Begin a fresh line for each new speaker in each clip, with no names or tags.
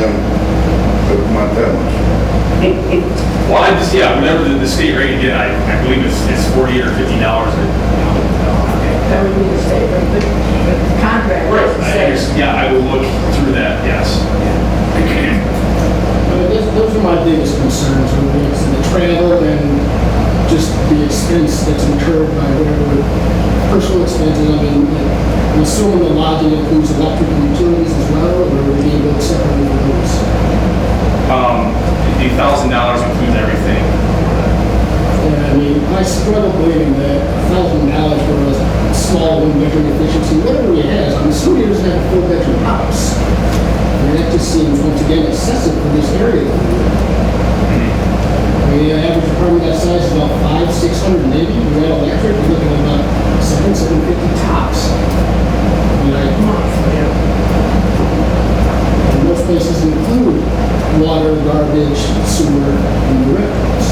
them, but not that much.
Well, I just, yeah, whatever the state rate, again, I believe it's $40 or $50.
That would be the state, but the contract.
Right.
is the same.
Yeah, I will look through that, yes.
Those are my biggest concerns, really, is the travel and just the expense that's incurred by whatever personal expenses. I mean, I'm assuming the lodging includes electric and utilities as well, or would it be billed separately for those?
The $1,000 includes everything.
Yeah, I mean, I struggle believing that $1,000 for a small one-bedroom efficiency, whatever he has, I'm assuming he doesn't have a four-bedroom house. I mean, that just seems, once again, excessive for this area. I mean, the average apartment that size is about 500-600 maybe. If you got electric, you're looking at about 750 tops. I mean, and most places include water, garbage, sewer, and the rentals.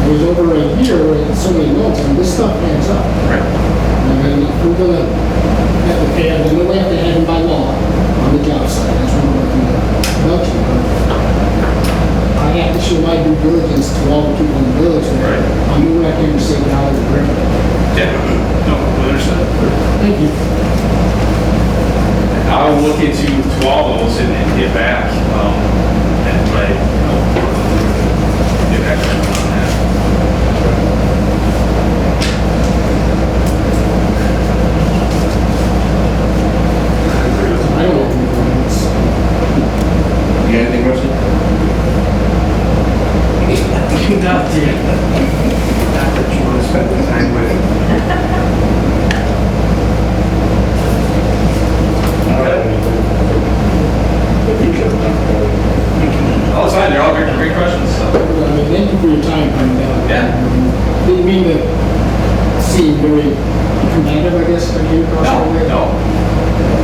There's over a year where it's so many months, and this stuff adds up.
Right.
And if we're gonna have to pay them, then we have to have them by law on the job site. That's what we're looking at production. I have to show my due diligence to all the people in the village that I'm moving out here to save dollars a brick.
Yeah, no, understood.
Thank you.
I'll look into all those and get back, and get back to you on that.
I don't know.
You got anything, Rusty?
Not that you want to spend the time with it.
Oh, it's fine, they're all great questions. So.
I mean, thank you for your time coming down.
Yeah.
Didn't mean to seem very combative, I guess, when you across the way.
No.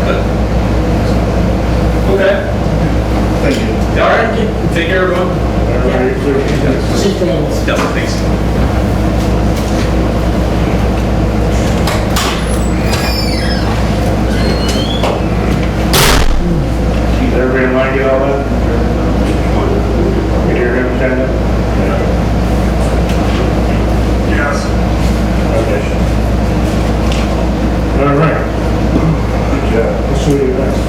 Good. Okay.
Thank you.
All right. Take care, everyone.
Safe travels.
Yep, thanks.
Is everybody in line, get all that? You hear him, Lieutenant? Yes. Okay. All right. Good job. Let's show you next.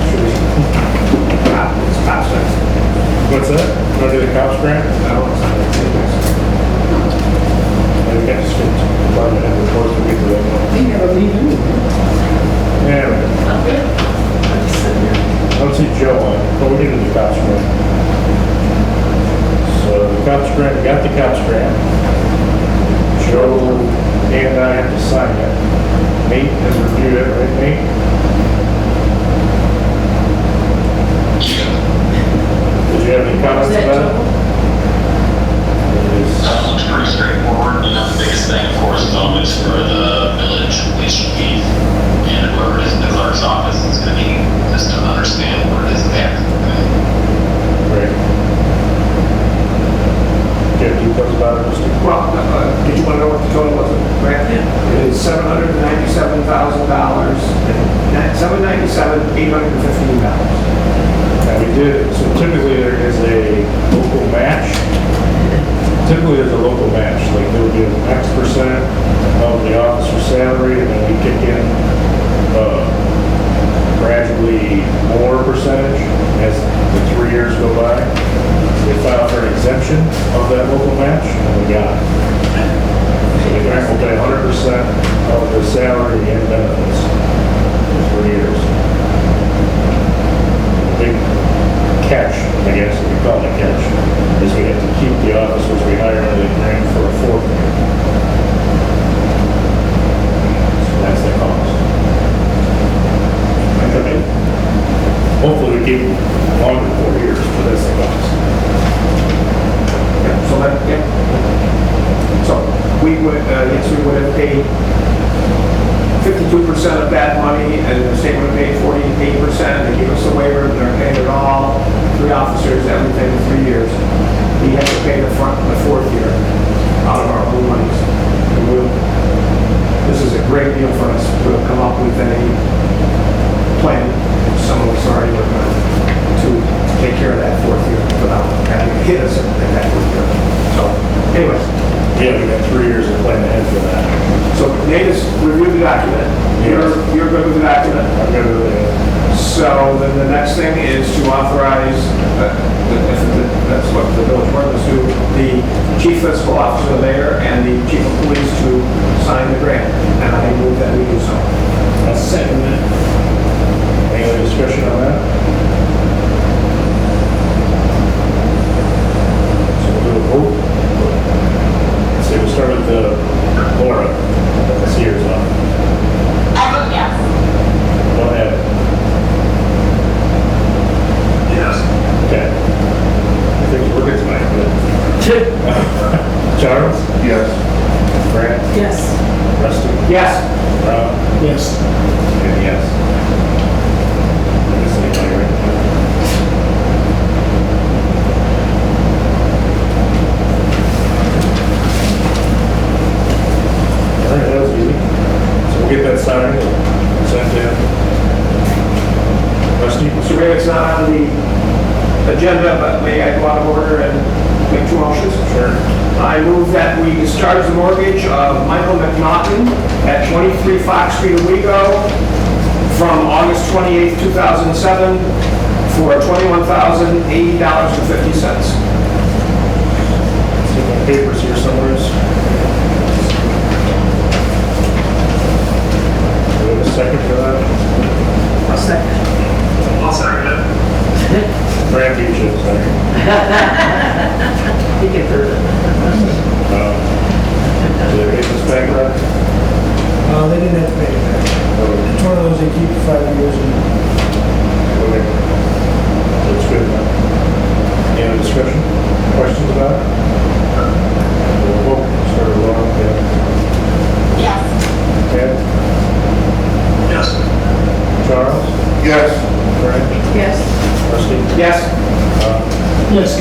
It's past that.
What's that? Want to do the cops grant?
No, it's not.
We got the street department and the force to get to that one.
They never leave anyway.
Yeah.
Okay. I'm just sitting here.
I don't see Joe on, but we get to the cops grant. So the cops grant, we got the cops grant. Joe and I have to sign it. Nate has reviewed it, right, Nate? Did you have any comments about it?
Looks pretty straightforward. You know, the biggest thing, of course, though, is for the village police chief and whoever it is in the clerk's office is going to be just to understand what it is they have to pay.
Right. Do you have details about it, Mr.?
Well, did you want to know what the total was of the grant? It is $797,000, $797,815.
Now we did, so typically there is a local match. Typically there's a local match, like there would be an X percent of the officer's salary, and then we kick in gradually more percentage as the 3 years go by. They filed for an exemption of that local match, and we got it. So the grant will pay 100% of the salary and benefits for 3 years. Big catch, I guess, if you call it a catch, is we have to keep the officers we hire under the grant for a 4th year. So that's the cost. I mean, hopefully we keep them longer, 4 years, but that's the cost.
So that, yeah. So we would, yes, we would have paid 52% of that money, and the state would have paid 48%. They gave us a waiver, they're paying it all, 3 officers, everything, 3 years. We had to pay the 4th year out of our own monies. And this is a great deal for us. We'll come up with a plan, some of us already hit us in that fourth year. So, anyway,
Yeah, we got 3 years to plan ahead for that.
so Nate has reviewed the document. You're good with the document?
I'm gonna really,
So then the next thing is to authorize, that's what the village board must do, the chief fiscal officer, the mayor, and the chief of police to sign the grant. And I move that we do so.
I'll second that.
any other discussion on that? So we'll do a vote. Let's see, we'll start with Laura. Let's see yours off.
I vote yes.
Go ahead.
Yes.
Okay. I think we're good tonight. Good. Charles?
Yes.
Brad?
Yes.
Rusty?
Yes.
Rob?
Yes.
And yes. Miss anybody, right? All right, that was easy. So we'll get that signed and sent in. Rusty?
Mr. Mayor, it's not on the agenda, but may I go out of order and make two motions?
Sure.
I move that we discharge the mortgage of Michael McNaughton at 23 Fox Street, Owego, from August 28, 2007, for $21,080.50.
See my papers here somewhere. Do we have a second for that?
I'll second.
I'll second it.
Brad beat you, second.
You can prove it.
Did they pay this back, Brad?
They didn't have to pay it back. It's one of those they keep for 5 years and
Okay. That's good enough. Any other discussion? Questions about it? We'll vote. Start with Laura.
Yes.
Ted?
Yes.
Charles?
Yes.
Brad?
Yes.
Rusty?
Yes,
Yes.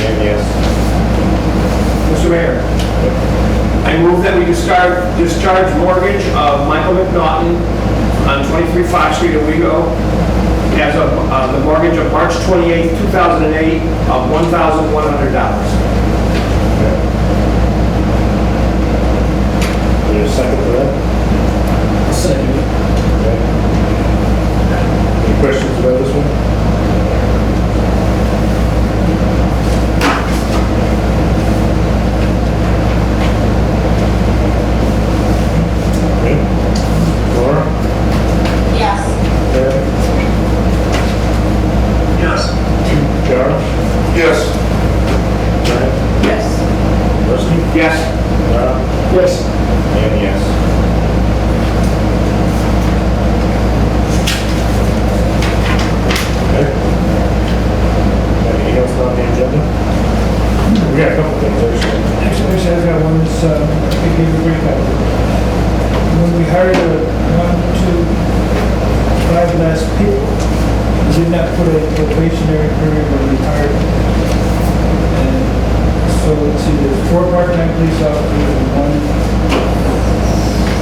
And yes.
Mr. Mayor. I move that we discharge mortgage of Michael McNaughton on 23 Fox Street, Owego, as of the mortgage of March 28, 2008, of $1,100.
Need a second for that?
I'll second it.
Okay. Any questions about this one? Okay. Laura?
Yes.
Ted?
Yes.
Charles?
Yes.
Brad?
Yes.
Rusty?
Yes.
Rob?
Yes.
And yes. Okay. Anything else on the agenda? We got a couple things actually.
actually I've got one that's, I can give you a break up. When we hired 1, 2, 5 less people, we did not put a probationary period when we hired them. And so let's see, there's 4 part-time police officers and 1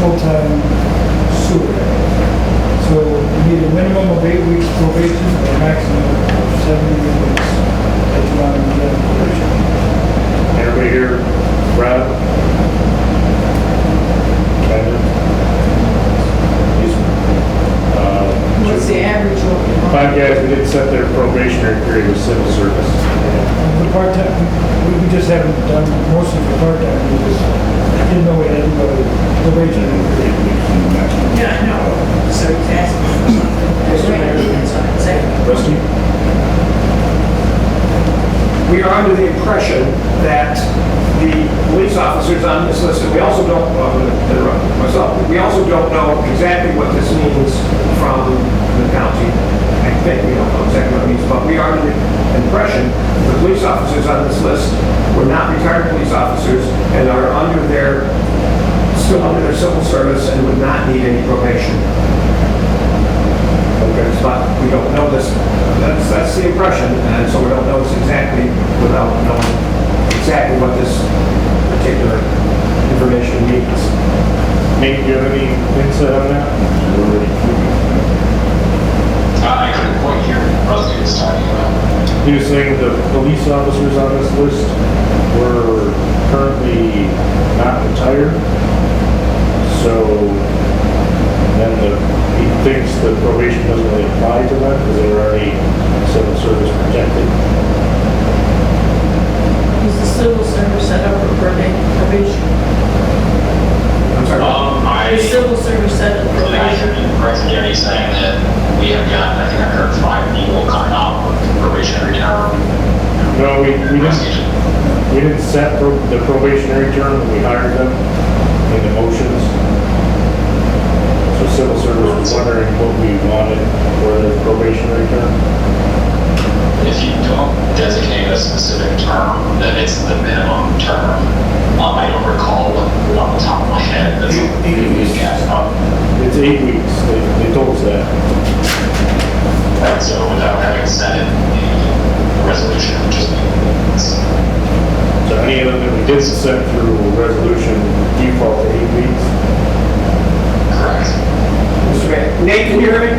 full-time sewer. So you need a minimum of 8 weeks probation or a maximum of 70 weeks that you want to be on probation.
Everybody here, Rob? Kind of?
What's the average one?
5 guys that didn't set their probationary period with civil service.
The part-time, we just haven't done mostly for part-time, we just didn't know we had anybody probation.
Yeah, I know. So he's asking for something. That's right. That's what I'm saying.
Rusty?
We are under the impression that the police officers on this list, and we also don't, myself, we also don't know exactly what this means from the county. I think we don't know exactly what it means, but we are under the impression the police officers on this list were not retired police officers and are still under their civil service and would not need any probation.
Okay.
But we don't know this, that's the impression, and so we don't know this exactly without knowing exactly what this particular information means.
Nate, do you have any insight on that?
I couldn't quite hear what Rusty was talking about.
He was saying the police officers on this list were currently not retired. So then he thinks the probation doesn't really apply to them because they're already civil service protected.
Is the civil service set up for probation?
I'm sorry.
The civil service set up for
I hear
probation?
you correctly, Gary, saying that we have got, I think I heard 5 people coming off of probationary term.
No, we didn't set the probationary term when we hired them in the motions. So civil service was wondering what we wanted for the probationary term.
If you don't designate a specific term, then it's the minimum term. I don't recall off the top of my head. That's
It's 8 weeks. They told us that.
Right, so without having said it, the resolution would just be.
So any of them that we did set through a resolution default to 8 weeks.
Correct.
Mr. Mayor. Nate, can you hear me?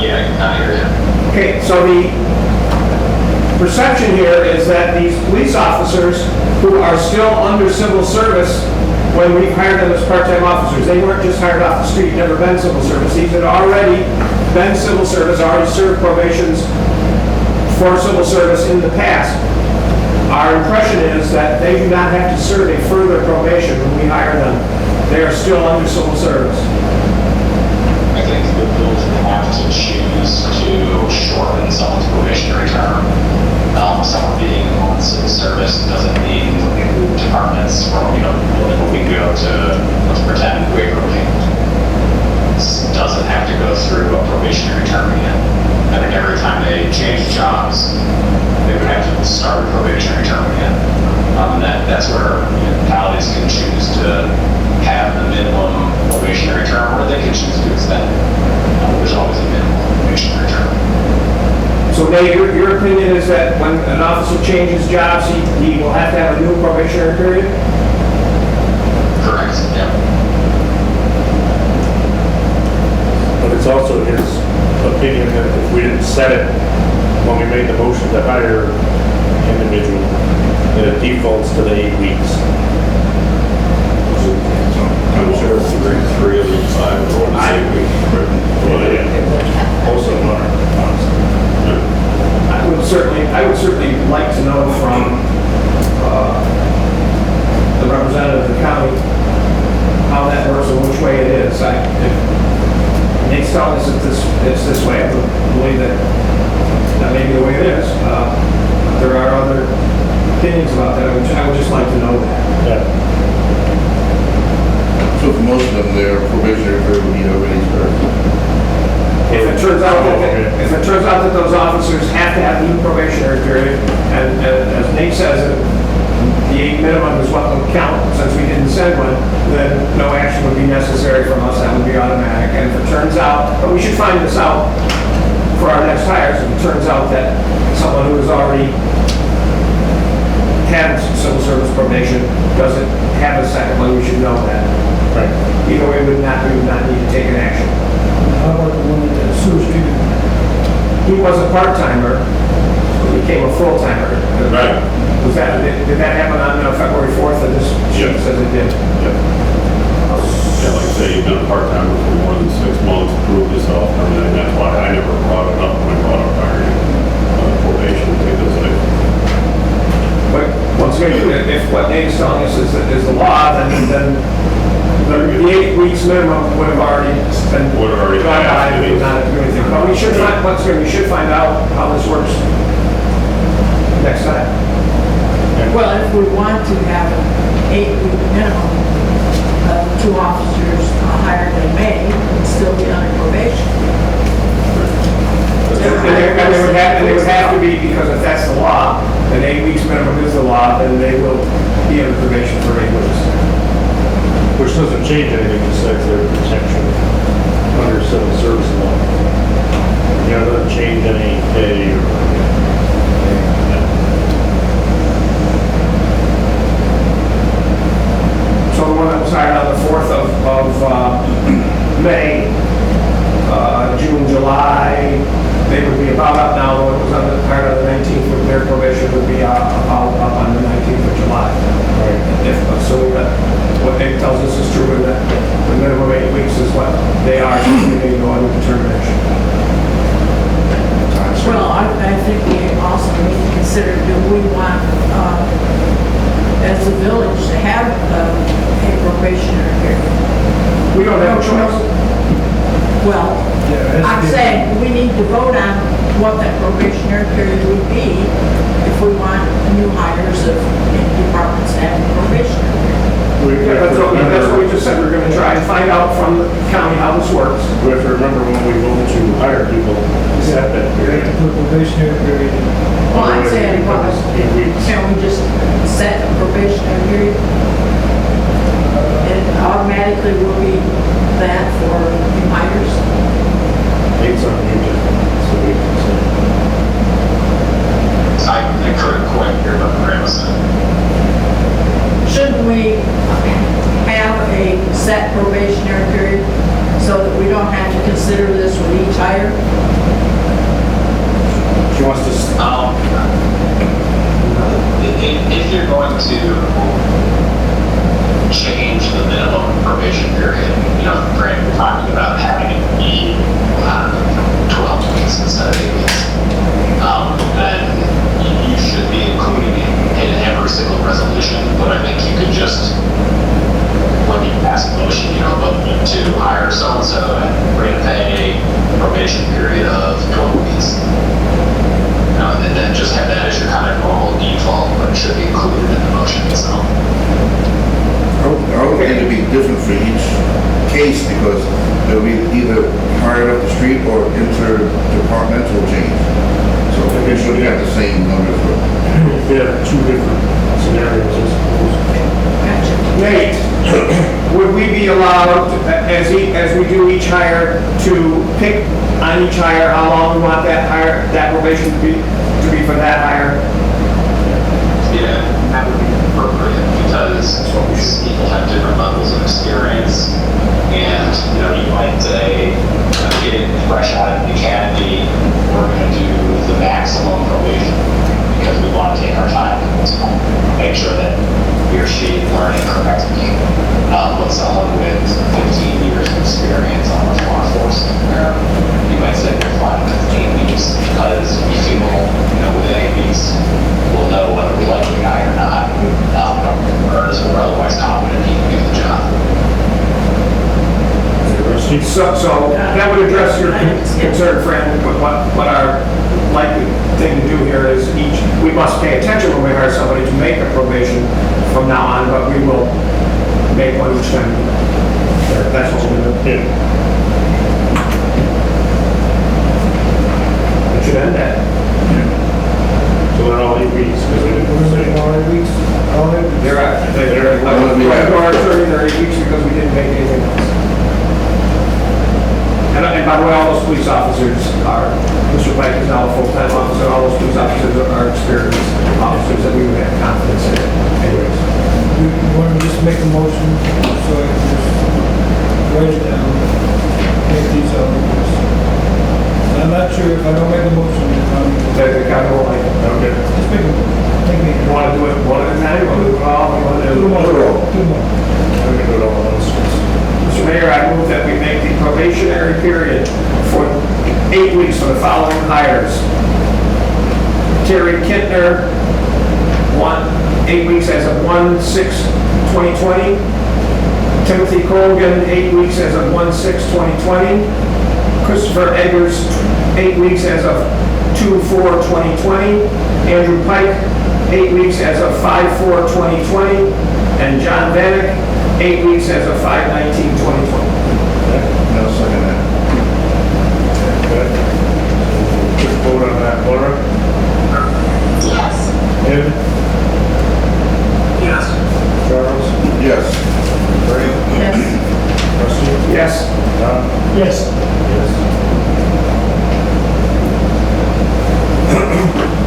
Yeah, I can kind of hear you.
Okay, so the perception here is that these police officers who are still under civil service, when we've hired them as part-time officers, they weren't just hired off the street, never been civil service. These had already been civil service, already served probations for civil service in the past. Our impression is that they do not have to serve a further probation when we hire them. They are still under civil service.
I think the bill have to choose to shorten someone's probationary term. Someone being on civil service doesn't mean departments from, when we go to, let's pretend, Waverly, doesn't have to go through a probationary term again. I think every time they change jobs, they would have to start a probationary term again. And that's where municipalities can choose to have the minimum probationary term, or they can choose to extend it. There's always a minimum probationary term.
So Nate, your opinion is that when an officer changes jobs, he will have to have a new probationary period?
Correct, yeah.
But it's also his opinion that if we didn't set it when we made the motion to hire individual, that it defaults to the 8 weeks.
I'm sure it's three of the 5 or 8 weeks.
Well, yeah. Also, honestly.
I would certainly like to know from the representative of the county how that works and which way it is. If Nate's telling us it's this way, I would believe that may be the way it is. There are other opinions about that. I would just like to know that.
Yeah.
So for most of them, their probationary period will be already started.
If it turns out that those officers have to have a new probationary period, and as Nate says, the 8 minimum is what will count, since we didn't send one, then no action would be necessary from us, that would be automatic. And if it turns out, but we should find this out for our next hires, if it turns out that someone who has already had civil service probation doesn't have a second one, we should know that.
Right.
Either way, we would not need to take an action.
How about the one that Sewage treatment?
He was a part-timer, he became a full-timer.
Right.
Did that happen on February 4th, and this sheet
Yep.
says it did?
Yeah, like I say, you've been a part-timer for more than 6 months, prove yourself, and that's why I never brought it up when I brought up hiring probation, because
But once again, if what Nate's telling us is the law, then the 8 weeks minimum would have already been
Would have already
gone by,
passed,
and we would not have to do anything. But we should find, once again, we should find out how this works next time.
Well, if we want to have an 8-week minimum, 2 officers hired in May would still be under probation.
And they would have to be, because if that's the law, then 8 weeks minimum is the law, then they will be under probation for 8 weeks.
Which doesn't change anything besides their protection under civil service law. You know, it doesn't change any pay or anything like that.
So the one that was hired on the 4th of May, June, July, they would be about up now, though it was on the part of the 19th, with their probation would be about up on the 19th of July. If, assuming that what Dave tells us is true, and that the minimum 8 weeks is what they are, they go on determination.
Well, I think we also need to consider, do we want, as a village, to have a probationary period?
We don't have a choice.
Well,
Yeah,
I'm saying we need to vote on what that probationary period would be if we want new hires in departments to have a probationary period.
Yeah, that's what we just said, we're gonna try and find out from the county how this works.
We have to remember when we vote to hire people, set that
We have
period.
to put probationary period in.
Well, I'm saying, well,
8 weeks.
can we just set a probationary period? It automatically will be that for new hires?
Eight's on you, so we can say.
I couldn't quite hear what Graham was saying.
Shouldn't we have a set probationary period so that we don't have to consider this with each hire?
She wants to,
If you're going to change the minimum probation period, you know, Graham, you're talking about having it be 12 weeks instead of 8 weeks, then you should be including it in every single resolution, but I think you could just, when you pass a motion, you know, vote to hire so-and-so and rate of pay, probation period of 12 weeks. And then just have that as your kind of normal default, but it should be included in the motion itself.
I would think it'd be different for each case because they'll be either hired off the street or interdepartmental change. So they shouldn't have the same numbers.
yeah, two different scenarios, I suppose.
Gotcha.
Nate, would we be allowed, as we do each hire, to pick on each hire how long we want that hire, that probation to be for that hire?
Yeah, that would be appropriate because people have different levels of experience, and you know, you might say, I'm getting fresh out of the academy, we're going to do the maximum probation because we want to take our time, make sure that he or she is learning correctly. But someone with 15 years of experience on the law enforcement, where you might say we're fine with 8 weeks because we feel, you know, within 8 weeks, we'll know whether we like the guy or not, or as we're otherwise confident he can do the job.
So that would address your concern, Fran, but what our likely thing to do here is we must pay attention when we hire somebody to make a probation from now on, but we will make one each time. That's what we're going to do. It should end that.
So they're all 8 weeks, because we didn't say.
All 8 weeks, all 8 weeks.
They're our attorney, they're 8 weeks because we didn't make anything else. And by the way, all those police officers are, Mr. Pike is now a full-time officer, all those police officers are experienced officers that we would have confidence in anyways.
You want to just make a motion, so I can just write it down, make these all 8 weeks. I'm not sure if I don't make a motion, if I'm,
They're kind of like, okay,
just make a, make me.
you want to do it one at a time, or do it all, you want to do it all?
Two more.
I'm gonna do it all at once.
Mr. Mayor, I move that we make the probationary period for 8 weeks for the following hires. Terry Kintner, 8 weeks as of 1/6/2020. Timothy Colgan, 8 weeks as of 1/6/2020. Christopher Eggers, 8 weeks as of 2/4/2020. Andrew Pike, 8 weeks as of 5/4/2020. And John Vanek, 8 weeks as of 5/19/2020.
I'll second that.
Okay. Quick vote on that, Laura?
Yes.
Ed?
Yes.
Charles?
Yes.
Ray?
Yes.
Rusty?
Yes.
Don?
Yes.
Yes.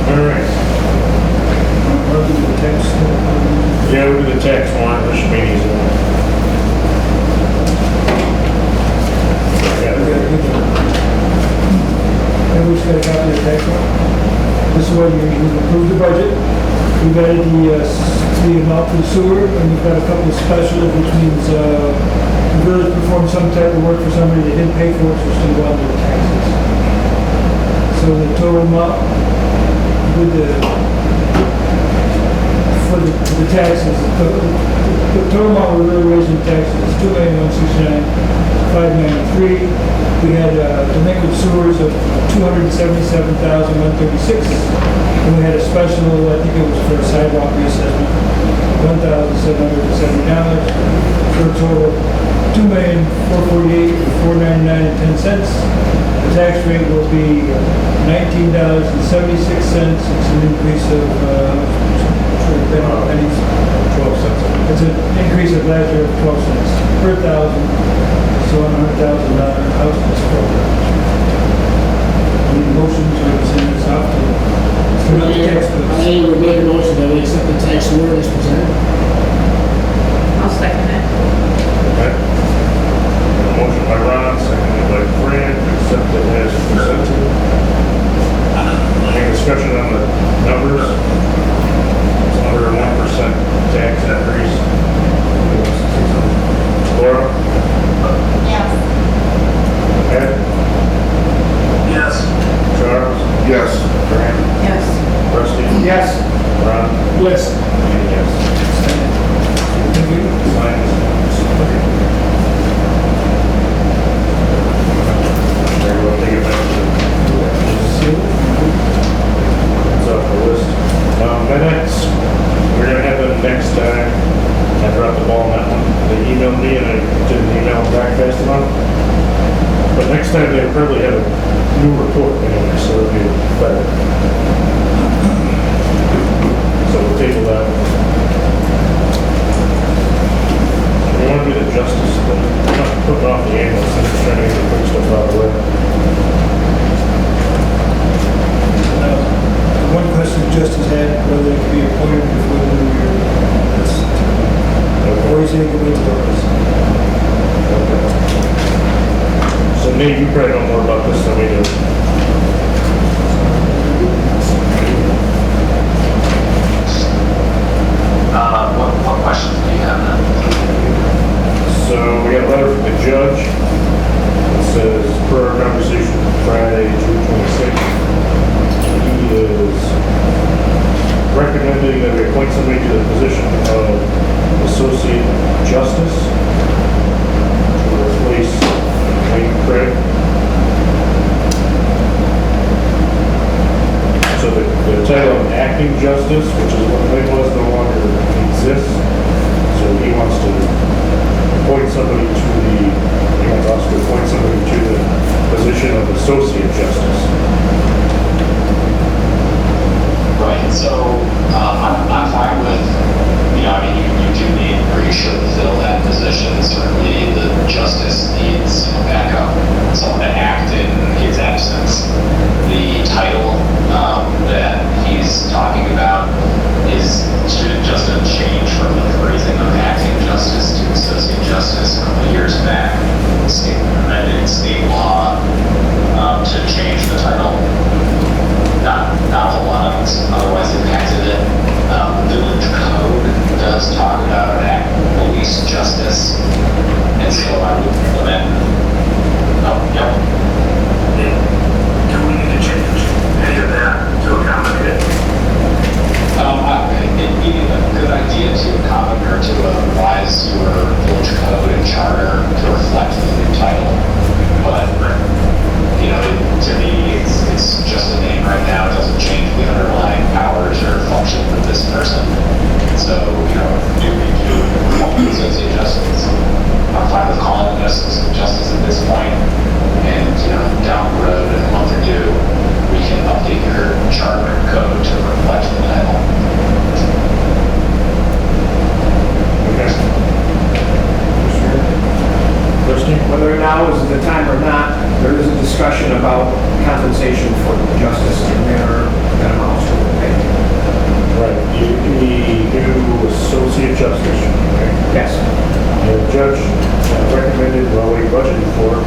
All right.
I'll do the text.
Yeah, we'll do the text one, this should be an easy one.
We
Yeah,
gotta get it. And we just gotta approved the budget. We've added the amount for the sewer, and we've got a couple of specials, which means, the village performed some type of work for somebody they didn't pay for, so it's gonna go under the taxes. So the total amount with for the taxes, the total amount we're really raising taxes is $2,169,593. We had delinquent sewers of $277,136, and we had a special, I think it was for a sidewalk reassessment, $1,770, for a total of $2,448,499.10. The tax rate will be $19.76. It's an increase of, pennies, 12 cents. It's an increase of last year of 12 cents per thousand, so $100,000 house is program. Need a motion to send this out to the tax bills.
I would make a motion that we accept the tax warrant as presented.
I'll second that.
Okay. Motion by Ron, seconded by Fran, to accept it as presented. Any discussion on the numbers? It's under a 1% tax increase. Laura?
Yes.
Ed?
Yes.
Charles?
Yes.
Fran?
Yes.
Rusty?
Yes.
Ron?
Yes.
And yes.
Thank you.
Sign this. Okay. We'll take it back to it's off the list. Minutes, we're gonna have them next time. I dropped the ball on that one. They emailed me and I didn't email them back fast enough. But next time they'll probably have a new report anyway, so it'll be better. So we'll table that. We want to do the justice, but we're not putting off the ambulance, I'm just trying to get the quick stuff out of the way.
One question Justice had, whether it could be appointed before the new year. Or he's going to wait till August.
So Nate, you probably know more about this than we do.
What questions do you have then?
So we got a letter from the judge. It says, per our conversation Friday, June 26th, he is recommending that we appoint somebody to the position of Associate Justice to replace Wayne Craig. So the title of acting justice, which is what it was, no longer exists. So he wants to appoint somebody to the, he wants us to appoint somebody to the position of Associate Justice.
Right, so I'm fine with, I mean, you do need, or you should fill that position. Certainly the justice needs backup, someone to act in his absence. The title that he's talking about is just a change from the phrasing of acting justice to associate justice a couple of years back. State amended state law to change the title. Not a lot of it's otherwise impacted it. The village code does talk about police justice, and so I would recommend. Oh, yep.
Do we need to change any of that to accommodate it?
It'd be a good idea to accommodate or to revise your village code and charter to reflect the new title. But to me, it's just a name right now. It doesn't change the underlying powers or functions of this person. So, do we do associate justice? I'm fine with calling it justice at this point. And, down the road in a month or two, we can update your charter and code to reflect the title.
Okay. Christie?
Whether now is the time or not, there is a discussion about compensation for justice in manner that amounts to pay.
Right, the new Associate Justice, right?
Yes.
The judge recommended, what we budgeted for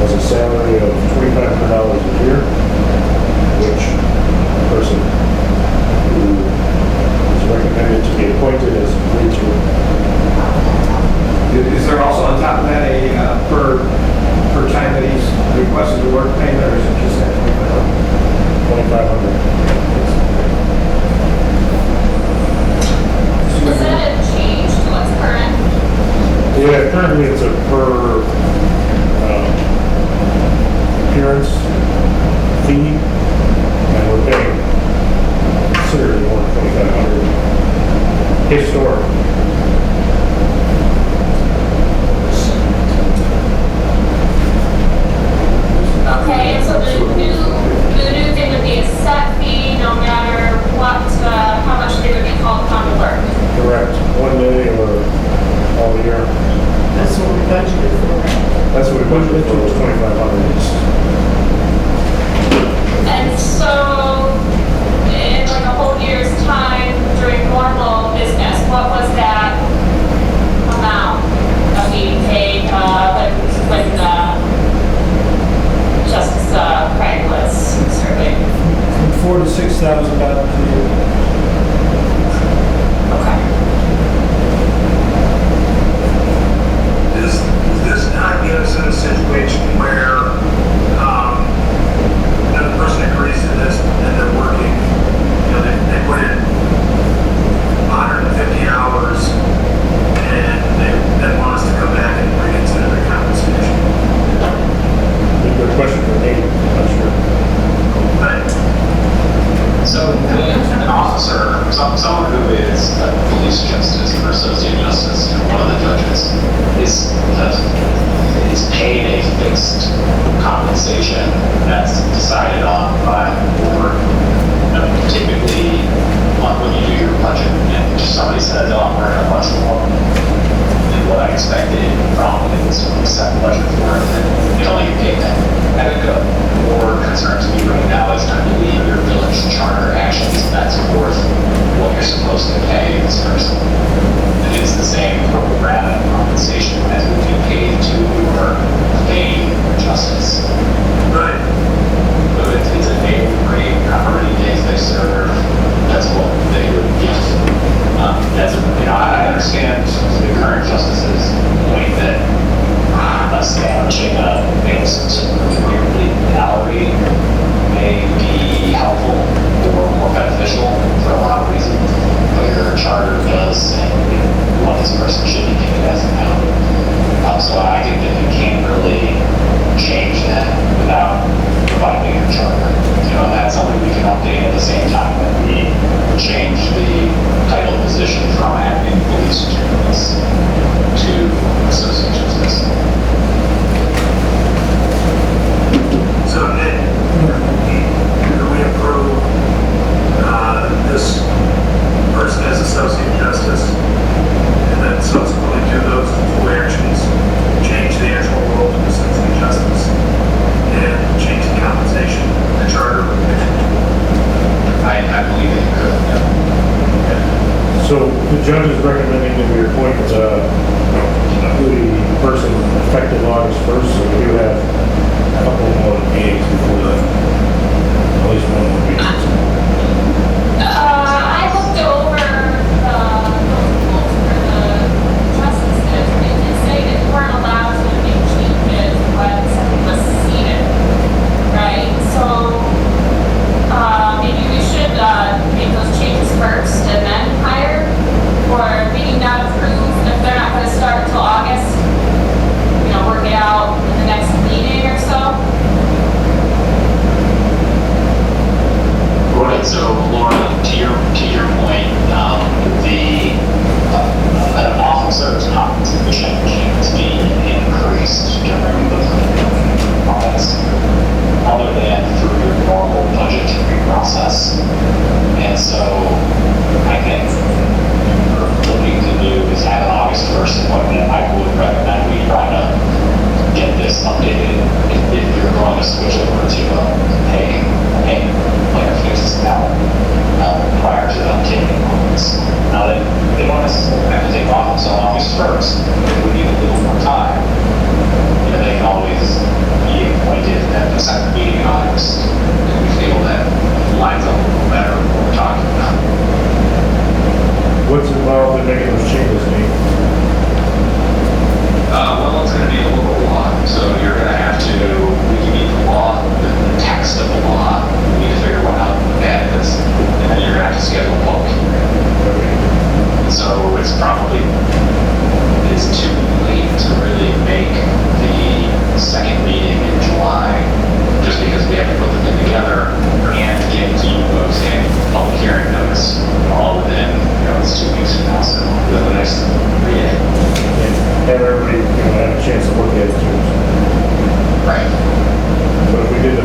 was a salary of $2,500 a year, which person to be appointed as agreed to.
Is there also on top of that a, per time that he's requested to work payment, or is it just that
2,500.
Is that a change to what's current?
Yeah, currently it's a per appearance fee, and we're paying considerably more than 2,500 historically.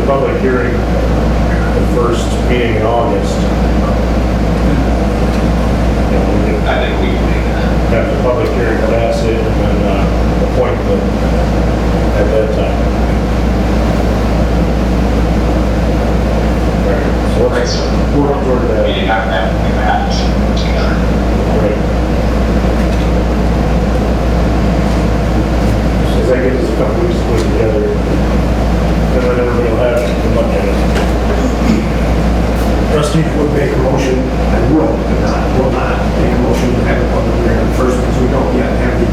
the public hearing the first meeting in August. You know, we can
I think we can make that.
have the public hearing, pass it, and then appoint them at that time. All right, so
Right,
let's
so
work toward that.
meeting after that, we match together.
Right. So that gives us a couple weeks to put it together, and then everybody will have to look at it. Trustee?
Would make a motion, I will, but will not make a motion to have a public hearing first, because we don't yet have the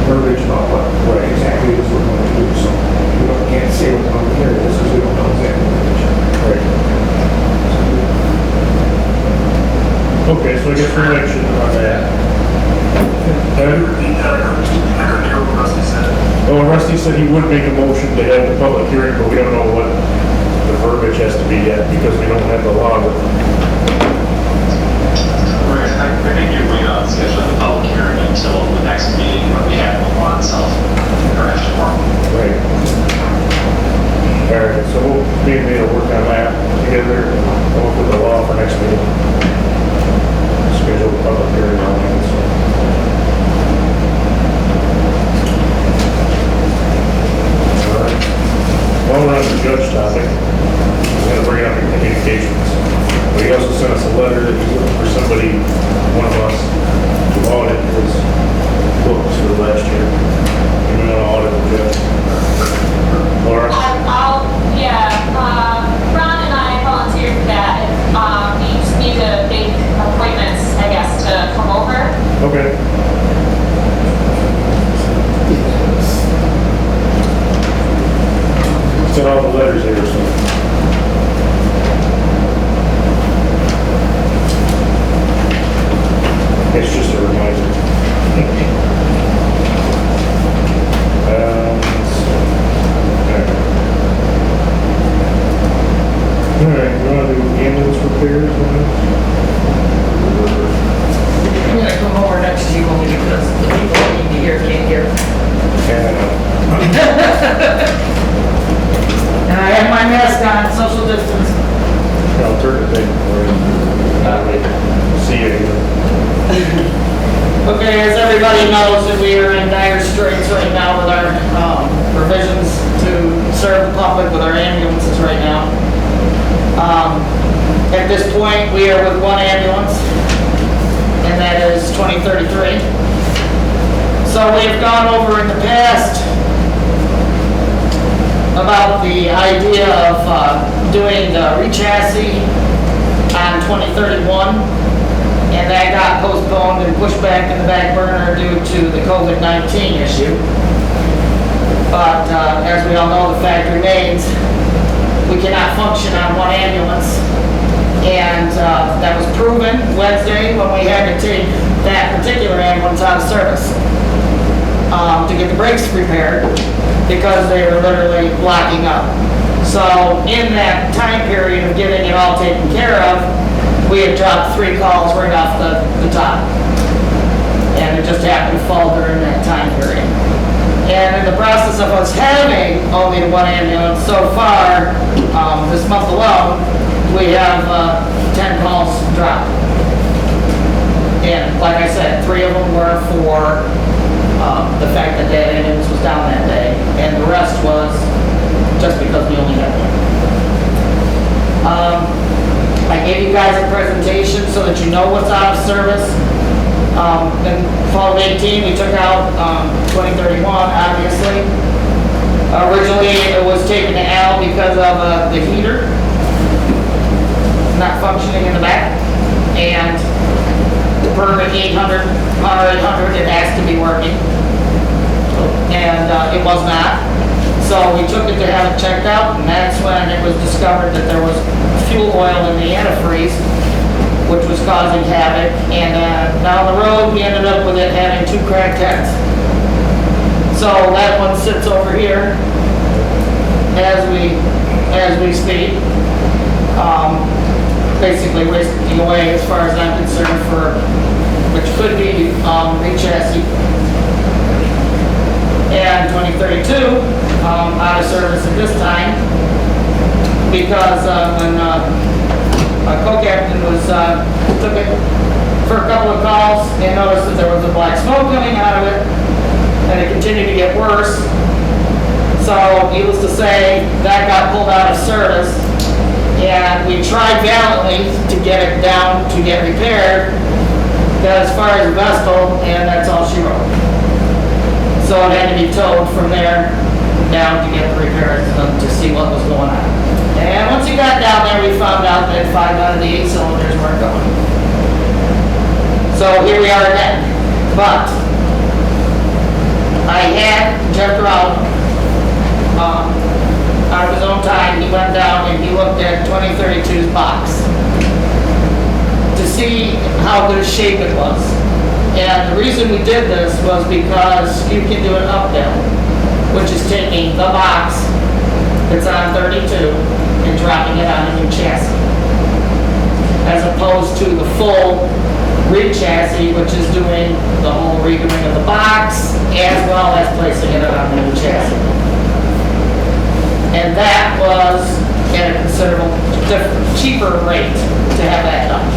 verbiage about what exactly it is we're going to do, so can't say what the public hearing is, because we don't know exactly what it is.
Right. Okay, so I guess we're action on that. Well, Rusty said he would make a motion to have the public hearing, but we don't know what the verbiage has to be yet, because we don't have the law with it.
Right, I think if we schedule the public hearing until the next meeting when we have the law itself, or after tomorrow.
Right. All right, so we'll maybe work on that together, come up with the law for next meeting. Schedule the public hearing on that, so. All right. While we're on the judge topic, I'm gonna bring up your communications. But he also sent us a letter that he's looking for somebody, one of us, to audit his books for the last year. And we're gonna audit the judge. Laura?
Ron and I volunteered for that. We just need to make appointments, I guess, to come over.
Okay. Sent all the letters here, so. It's just a reminder. All right, you want to do ambulance repairs on this?
I'm gonna come over next to you only because the people that need to hear can't hear. And I have my mask on, social distance.
I'll turn the thing for you. See you.
Okay, as everybody knows, that we are in dire straits right now with our provisions to serve the public with our ambulances right now. At this point, we are with one ambulance, and that is 2033. So we've gone over in the past about the idea of doing the re-chassis on 2031, and that got postponed and pushed back in the back burner due to the COVID-19 issue. But as we all know, the fact remains, we cannot function on one ambulance. And that was proven Wednesday when we had to take that particular ambulance out of service to get the brakes repaired because they were literally blocking up. So in that time period of getting it all taken care of, we had dropped 3 calls right off the top. And it just happened to fall during that time period. And in the process of us having only the one ambulance so far, this month alone, we have 10 calls dropped. And like I said, 3 of them were for the fact that that ambulance was down that day, and the rest was just because we only had one. I gave you guys a presentation so that you know what's out of service. In fall of 18, we took out 2031, obviously. Originally, it was taken to Al because of the heater not functioning in the back, and the permit 800, R800, it has to be working, and it was not. So we took it to have it checked out, and that's when it was discovered that there was fuel oil in the antifreeze, which was causing havoc, and down the road, we ended up with it having 2 cracked heads. So that one sits over here as we speak. Basically wasting away as far as I'm concerned for, which could be re-chassis. And 2032, out of service at this time. because when a co-captain took it for a couple of calls and noticed that there was a black smoke coming out of it, and it continued to get worse. So needless to say, that got pulled out of service, and we tried valiantly to get it down to get repaired. Got as far as Vestal, and that's all she wrote. So it had to be towed from there down to get the repairs done to see what was going on. And once we got down there, we found out that 5 out of the 8 cylinders weren't going. So here we are again. But I had Jeff Rowell, out of his own time, he went down and he looked at 2032's box to see how good shape it was. And the reason we did this was because you can do an up down, which is taking the box that's on 32 and dropping it on a new chassis, as opposed to the full re-chassis, which is doing the whole redoing of the box as well as placing it on the new chassis. And that was at a considerable cheaper rate to have that done.